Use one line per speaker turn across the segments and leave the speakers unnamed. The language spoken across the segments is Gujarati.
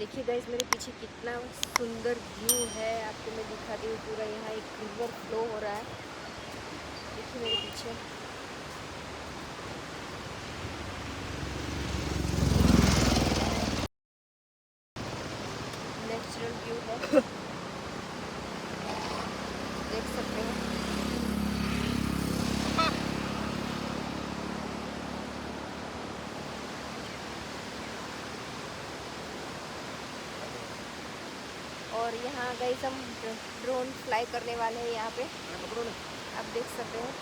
देखिए गाइस मेरे पीछे कितना सुंदर व्यू है। आपको मैं दिखाती हूँ पूरा। यहाँ एक रिवर फ्लो हो रहा है। देखिए मेरे पीछे नेचुरल व्यू है, देख सकते हैं। और यहाँ गाइस हम ड्रोन फ्लाई करने वाले हैं यहाँ पे, आप देख सकते हैं।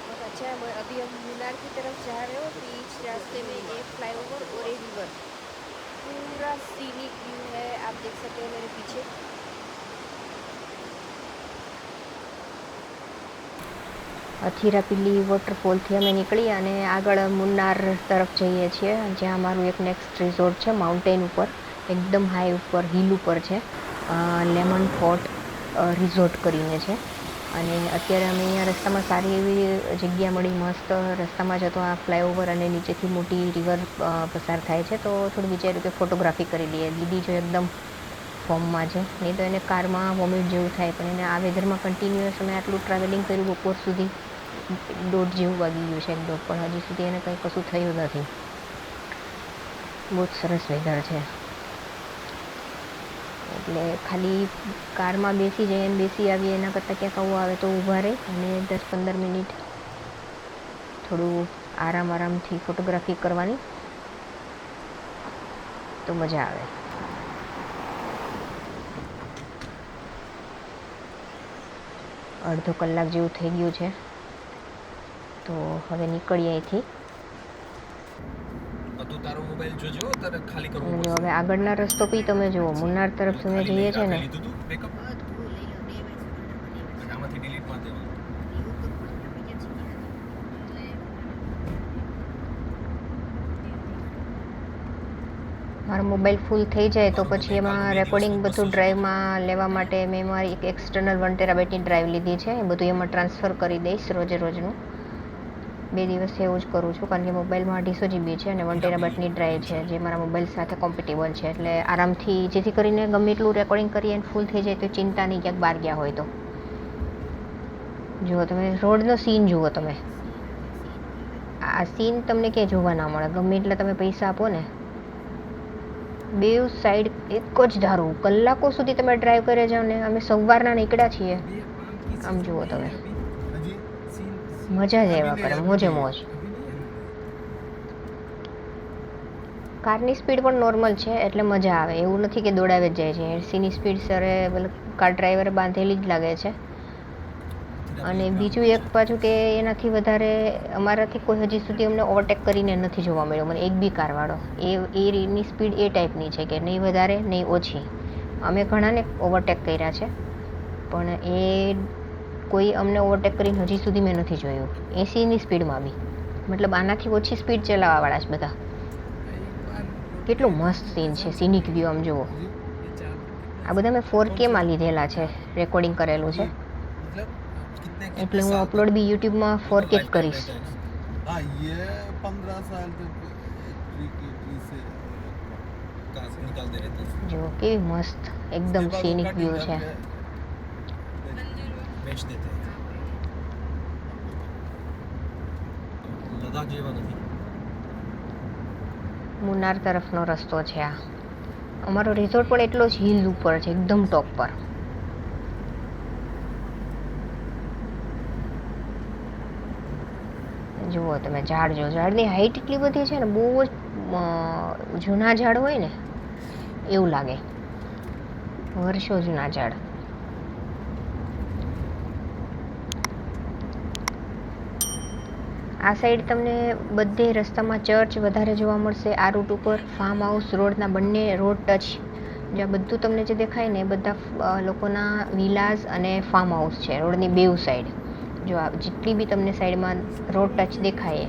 बहुत अच्छा है। अभी हम मीनार की तरफ जा रहे हो। बीच रास्ते में एक फ्लाईओवर और एक रिवर, पूरा सीनिक व्यू है, आप देख सकते हैं मेरे पीछे। અથીરાપીલી વોટરફોલથી અમે નીકળી અને આગળ મુન્નાર તરફ જઈએ છીએ, જ્યાં અમારું એક નેક્સ્ટ રિઝોર્ટ છે માઉન્ટેન ઉપર, એકદમ હાઈ ઉપર હિલ ઉપર છે, લેમન ફોર્ટ રિઝોર્ટ કરીને છે. અને અત્યારે અમે અહીંયા રસ્તામાં સારી એવી જગ્યા મળી, મસ્ત રસ્તામાં જતો આ ફ્લાયઓવર અને નીચેથી મોટી રિવર પસાર થાય છે. તો થોડું વિચાર્યું કે ફોટોગ્રાફી કરી લઈએ. દીદી જો એકદમ ફોર્મમાં છે, નહીં તો એને કારમાં વોમિટ જેવું થાય, પણ એને આ વેધરમાં કન્ટિન્યુઅસ અમે આટલું ટ્રાવેલિંગ કર્યું બપોર સુધી, 1:30 જેવું વાગી ગયું છે, 1:30, પણ હજી સુધી એને કંઈ કશું થયું નથી. બહુ જ સરસ વેધર છે. એટલે ખાલી કારમાં બેસી જઈએ અને બેસી આવીએ એના કરતાં ક્યાંક આવું આવે તો ઊભા રહી અને 10-15 મિનિટ થોડું આરામથી ફોટોગ્રાફી કરવાની તો મજા આવે. અડધો કલાક જેવું થઈ ગયું છે, તો હવે નીકળીએ અહીંથી. જો હવે આગળના રસ્તો બી તમે જુઓ, મુન્નાર તરફ તમે જઈએ છે ને, મારો મોબાઈલ ફૂલ થઈ જાય તો પછી એમાં રેકોર્ડિંગ બધું ડ્રાઈવમાં લેવા માટે મેં મારી એક એક્સટર્નલ 1 TB ડ્રાઈવ લીધી છે. એ બધું એમાં ટ્રાન્સફર કરી દઈશ રોજનું. 2 દિવસથી એવું જ કરું છું, કારણ કે મોબાઈલમાં 250 GB છે અને 1 TB ડ્રાઈવ છે, જે મારા મોબાઈલ સાથે કોમ્પેટેબલ છે. એટલે આરામથી, જેથી કરીને ગમે એટલું રેકોર્ડિંગ કરીએ અને ફૂલ થઈ જાય તો ચિંતા નહીં, ક્યાંક બહાર ગયા હોય તો. જુઓ તમે રોડનો સીન જુઓ તમે. આ સીન તમને ક્યાંય જોવા ના મળે. ગમે એટલે તમે પૈસા આપો ને, બેઉ સાઈડ એક જ ધારું કલાકો સુધી તમે ડ્રાઈવ કરે જાઓ ને. અમે સવારના નીકળ્યા છીએ, આમ જુઓ તમે, મજા જ આવ્યા કરે, મોજે મોજ. કારની સ્પીડ પણ નોર્મલ છે એટલે મજા આવે, એવું નથી કે દોડાવે જ જાય છે. 80ની સ્પીડ સરે કાર ડ્રાઈવરે બાંધેલી જ લાગે છે. અને બીજું એક પાછું કે એનાથી વધારે અમારાથી કોઈ હજી સુધી અમને ઓવરટેક કરીને નથી જોવા મળ્યો, મને એક બી કારવાળો. એની સ્પીડ એ ટાઈપની છે કે નહીં વધારે નહીં ઓછી. અમે ઘણાને ઓવરટેક કર્યા છે, પણ એ કોઈ અમને ઓવરટેક કરીને હજી સુધી મેં નથી જોયું. 80ની સ્પીડમાં બી, મતલબ આનાથી ઓછી સ્પીડ ચલાવવાવાળા છે બધા. કેટલું મસ્ત સીન છે, સિનિક વ્યૂ આમ જુઓ. આ બધા મેં 4Kમાં લીધેલા છે, રેકોર્ડિંગ કરેલું છે, એટલે હું અપલોડ બી યુટ્યુબમાં 4K જ કરીશ. જો કેવી મસ્ત એકદમ સિનિક વ્યૂ છે. મુન્નાર તરફનો રસ્તો છે આ. અમારો રિઝોર્ટ પણ એટલો જ હિલ ઉપર છે, એકદમ ટોપ પર. જુઓ તમે ઝાડ, જો ઝાડની હાઈટ એટલી બધી છે ને, બહુ જ જૂના ઝાડ હોય ને એવું લાગે, વર્ષો જૂના ઝાડ. આ સાઈડ તમને બધે રસ્તામાં ચર્ચ વધારે જોવા મળશે. આ રૂટ ઉપર ફાર્મ હાઉસ, રોડના બંને રોડ ટચ, જ્યાં બધું તમને જે દેખાય ને એ બધા લોકોના વિલાસ અને ફાર્મ હાઉસ છે રોડની બેઉ સાઈડ. જો આ જેટલી બી તમને સાઈડમાં રોડ ટચ દેખાય,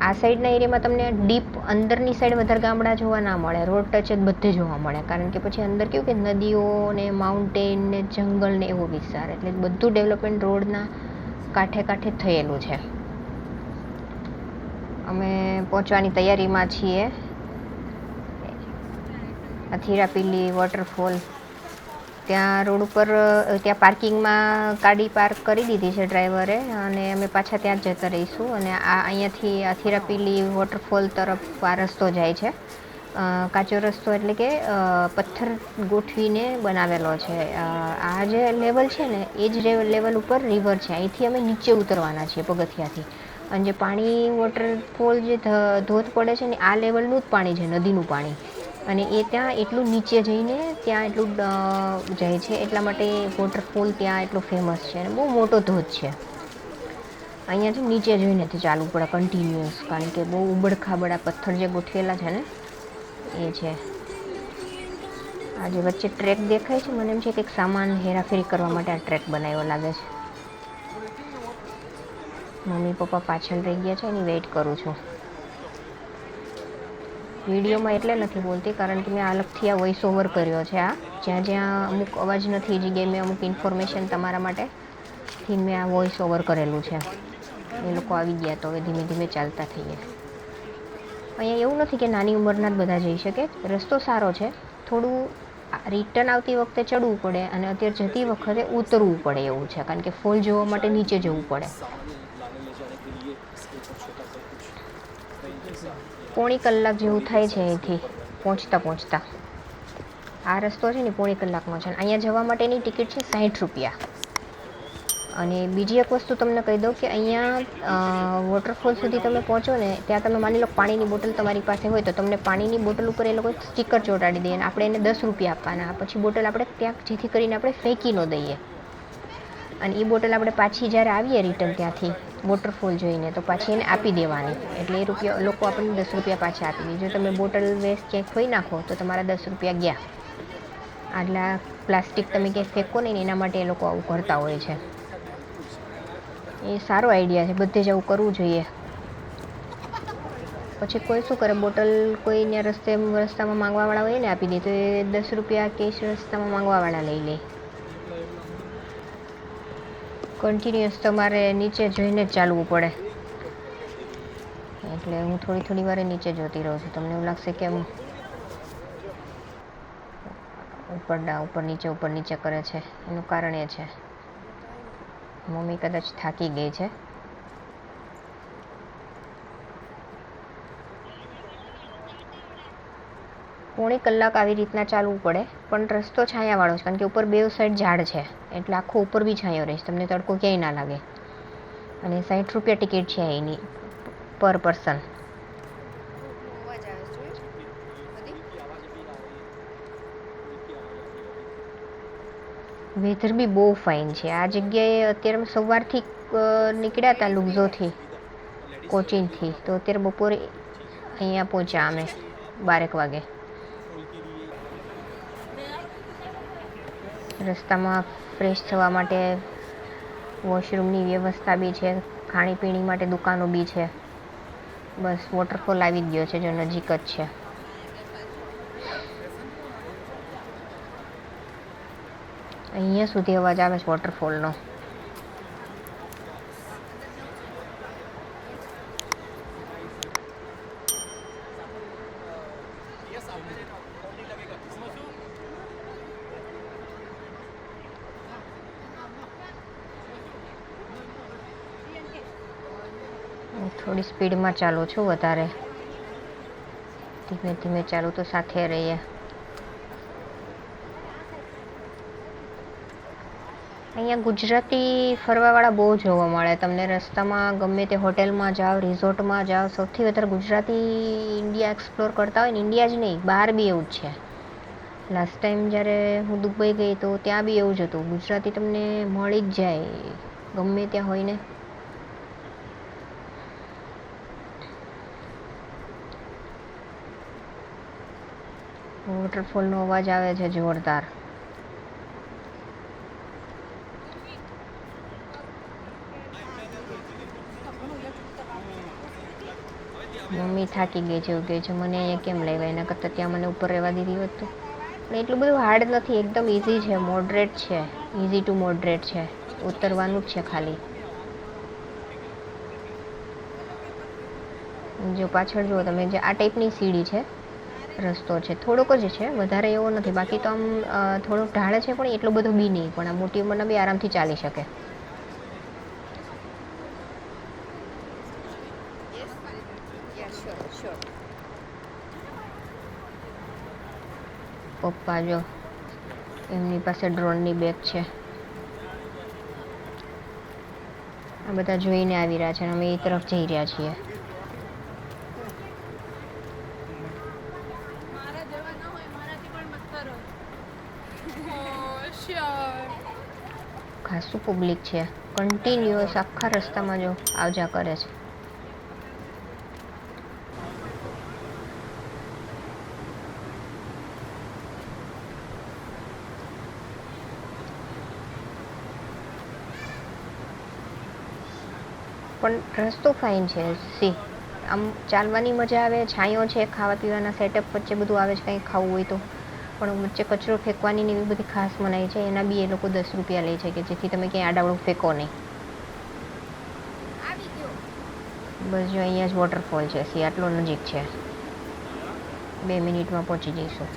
આ સાઈડના એરિયામાં તમને ડીપ અંદરની સાઈડ વધારે ગામડા જોવા ના મળે, રોડ ટચ જ બધે જોવા મળે. કારણ કે પછી અંદર કેવું કે નદીઓ ને માઉન્ટેન ને જંગલ ને એવો વિસ્તાર, એટલે બધું ડેવલપમેન્ટ રોડના કાંઠે થયેલું છે. અમે પહોંચવાની તૈયારીમાં છીએ અથીરાપીલી વોટરફોલ. ત્યાં રોડ ઉપર ત્યાં પાર્કિંગમાં ગાડી પાર્ક કરી દીધી છે ડ્રાઈવરે, અને અમે પાછા ત્યાં જ જતા રહીશું. અને અહીંયાથી અથીરાપીલી વોટરફોલ તરફ આ રસ્તો જાય છે. કાચો રસ્તો એટલે કે પથ્થર ગોઠવીને બનાવેલો છે. આ જે લેવલ છે ને એ જ લેવલ ઉપર રિવર છે. અહીંથી અમે નીચે ઉતરવાના છીએ પગથિયાથી. અને જે પાણી વોટરફોલ જે ધોધ પડે છે ને આ લેવલનું જ પાણી છે, નદીનું પાણી. અને એ ત્યાં એટલું નીચે જઈને ત્યાં એટલું જાય છે, એટલા માટે વોટરફોલ ત્યાં એટલો ફેમસ છે. અને બહુ મોટો ધોધ છે. અહીંયાથી નીચે જોઈને તે ચાલવું પડે કન્ટિન્યુઅસ, કારણ કે બહુ ઉબડખાબડા પથ્થર જે ગોઠવેલા છે ને એ છે. આ જે વચ્ચે ટ્રેક દેખાય છે, મને એમ છે કે સામાન હેરાફેરી કરવા માટે આ ટ્રેક બનાવ્યો લાગે છે. મમ્મી પપ્પા પાછળ રહી ગયા છે, એની વેઇટ કરું છું. વિડીયોમાં એટલે નથી બોલતી કારણ કે મેં અલગથી આ વોઇસ ઓવર કર્યો છે. આ જ્યાં જ્યાં અમુક અવાજ નથી એ જગ્યાએ મેં અમુક ઇન્ફોર્મેશન તમારા માટેથી મેં આ વોઇસ ઓવર કરેલું છે. એ લોકો આવી ગયા તો હવે ધીમે ધીમે ચાલતા થઈએ. અહીંયા એવું નથી કે નાની ઉંમરના જ બધા જઈ શકે. રસ્તો સારો છે, થોડું રિટર્ન આવતી વખતે ચડવું પડે અને અત્યારે જતી વખતે ઉતરવું પડે એવું છે, કારણ કે ફોલ જોવા માટે નીચે જવું પડે. પોણી કલાક જેવું થાય છે અહીંથી પહોંચતા. આ રસ્તો છે ને પોણી કલાકનો છે. અહીંયા જવા માટેની ટિકિટ છે 60 રૂપિયા. અને બીજી એક વસ્તુ તમને કહી દઉં કે અહીંયા વોટરફોલ સુધી તમે પહોંચો ને ત્યાં તમે માની લો પાણીની બોટલ તમારી પાસે હોય તો તમને પાણીની બોટલ ઉપર એ લોકો સ્ટીકર ચોંટાડી દે અને આપણે એને 10 રૂપિયા આપવાના. પછી બોટલ આપણે ત્યાં જેથી કરીને આપણે ફેંકી ન દઈએ. અને એ બોટલ આપણે પાછી જ્યારે આવીએ રિટર્ન ત્યાંથી વોટરફોલ જોઈને તો પાછી એને આપી દેવાની. એટલે એ રૂપિયા લોકો આપણને 10 રૂપિયા પાછા આપી દે. જો તમે બોટલ વેસ્ટ ક્યાંક ખોઈ નાખો તો તમારા 10 રૂપિયા ગયા. આટલા પ્લાસ્ટિક તમે ક્યાંય ફેંકો નહીં, એના માટે એ લોકો આવું કરતા હોય છે. એ સારો આઈડિયા છે, બધે જ આવું કરવું જોઈએ. પછી કોઈ શું કરે, બોટલ કોઈને રસ્તામાં માંગવાવાળા હોય ને આપી દે તો એ 10 રૂપિયા કેશ રસ્તામાં માંગવાવાળા લઈ લે. કન્ટિન્યુઅસ તમારે નીચે જોઈને જ ચાલવું પડે. એટલે હું થોડી વારે નીચે જોતી રહું છું. તમને એવું લાગશે કે ઉપર નીચે કરે છે. એનું કારણ એ છે મમ્મી કદાચ થાકી ગઈ છે. પોણી કલાક આવી રીતના ચાલવું પડે, પણ રસ્તો છાયાવાળો છે કારણ કે ઉપર બે સાઈડ ઝાડ છે, એટલે આખો ઉપર બી છાંયો રહેશે, તમને તડકો ક્યાંય ના લાગે. અને 60 રૂપિયા ટિકિટ છે એની પર પર્સન. વેધર બી બહુ ફાઇન છે આ જગ્યાએ. અત્યારે અમે સવારથી નીકળ્યા હતા લુઝોથી, કોચીનથી, તો અત્યારે બપોરે અહીંયા પહોંચ્યા અમે 12 વાગે. રસ્તામાં ફ્રેશ થવા માટે વોશરૂમની વ્યવસ્થા બી છે, ખાણીપીણી માટે દુકાનો બી છે. બસ વોટરફોલ આવી જ ગયો છે, જો નજીક જ છે. અહીંયા સુધી અવાજ આવે છે વોટરફોલનો. થોડી સ્પીડમાં ચાલું છું, વધારે ધીમે ધીમે ચાલું તો સાથે રહીએ. અહીંયા ગુજરાતી ફરવાવાળા બહુ જોવા મળે તમને રસ્તામાં. ગમે તે હોટેલમાં જાઓ, રિઝોર્ટમાં જાઓ, સૌથી વધારે ગુજરાતી ઇન્ડિયા એક્સપ્લોર કરતા હોય ને. ઇન્ડિયા જ નહીં, બહાર બી એવું જ છે. લાસ્ટ ટાઈમ જ્યારે હું દુબઈ ગઈ તો ત્યાં બી એવું જ હતું. ગુજરાતી તમને મળી જ જાય ગમે ત્યાં હોય ને. વોટરફોલનો અવાજ આવે છે જોરદાર. મમ્મી થાકી ગઈ છે એવું કહે છે, મને અહીંયા કેમ લાવ્યા, એના કરતાં ત્યાં મને ઉપર રહેવા દીધી હોત તો. પણ એટલું બધું હાર્ડ નથી, એકદમ ઇઝી છે, મોડરેટ છે, ઇઝી ટુ મોડરેટ છે. ઉતરવાનું જ છે ખાલી. જો પાછળ જુઓ તમે, જે આ ટાઈપની સીડી છે, રસ્તો છે થોડોક જ છે, વધારે એવો નથી. બાકી તો આમ થોડોક ઢાળ છે, પણ એટલો બધો બી નહીં. પણ આ મોટી ઉંમરના બી આરામથી ચાલી શકે. પપ્પા જો એમની પાસે ડ્રોનની બેગ છે. આ બધા જોઈને આવી રહ્યા છે અને અમે એ તરફ જઈ રહ્યા છીએ. ખાસું પબ્લિક છે, કન્ટિન્યુઅસ આખા રસ્તામાં જો આવજા કરે છે. પણ રસ્તો ફાઇન છે. સી આમ ચાલવાની મજા આવે, છાંયો છે, ખાવા પીવાના સેટઅપ વચ્ચે બધું આવે છે, કંઈ ખાવું હોય તો. પણ વચ્ચે કચરો ફેંકવાની ને એવી બધી ખાસ મનાઈ છે. એના બી એ લોકો 10 રૂપિયા લે છે, કે જેથી તમે ક્યાંય આડાવડું ફેંકો નહીં. બસ જો અહીંયા જ વોટરફોલ છે. સી આટલો નજીક છે, 2 મિનિટમાં પહોંચી જઈશું.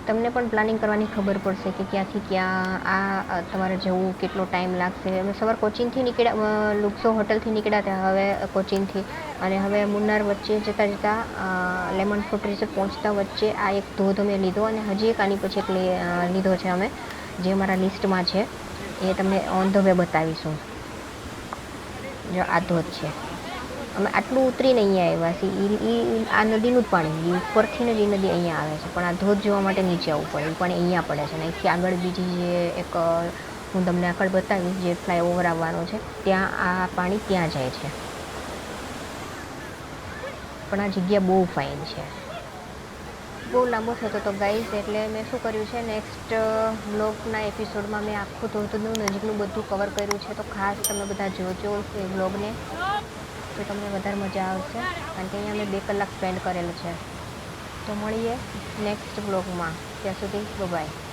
તમને પણ પ્લાનિંગ કરવાની ખબર પડશે કે ક્યાંથી ક્યાં આ તમારે જવું, કેટલો ટાઈમ લાગશે. અમે સવાર કોચીનથી નીકળ્યા, લુક્સો હોટલથી નીકળ્યા હતા હવે કોચીનથી, અને હવે મુન્નાર વચ્ચે જતાં લેમન ફ્રૂટ રિસોર્ટ પહોંચતા વચ્ચે આ એક ધોધ અમે લીધો, અને હજી એક આની પછી એક લીધો છે અમે, જે અમારા લિસ્ટમાં છે. એ તમને ઓન ધ વે બતાવીશું. જો આ ધોધ છે. અમે આટલું ઉતરીને અહીંયા આવ્યા છીએ. આ નદીનું જ પાણી, ઉપરથી જ એ નદી અહીંયા આવે છે, પણ આ ધોધ જોવા માટે નીચે આવવું પડે. એ પાણી અહીંયા પડે છે. અને અહીંથી આગળ બીજી જે એક હું તમને આગળ બતાવીશ, જે ફ્લાયઓવર આવવાનો છે, ત્યાં આ પાણી ત્યાં જાય છે. પણ આ જગ્યા બહુ ફાઇન છે. બહુ લાંબો થતો હતો ગાઈઝ, એટલે મેં શું કર્યું છે, નેક્સ્ટ વ્લોગના એપિસોડમાં મેં આખું ધોધનું નજીકનું બધું કવર કર્યું છે. તો ખાસ તમે બધા જોજો એ વ્લોગને, તો તમને વધારે મજા આવશે. કારણ કે અહીંયા મેં 2 કલાક સ્પેન્ડ કરેલું છે. તો મળીએ નેક્સ્ટ વ્લોગમાં. ત્યાં સુધી બાય.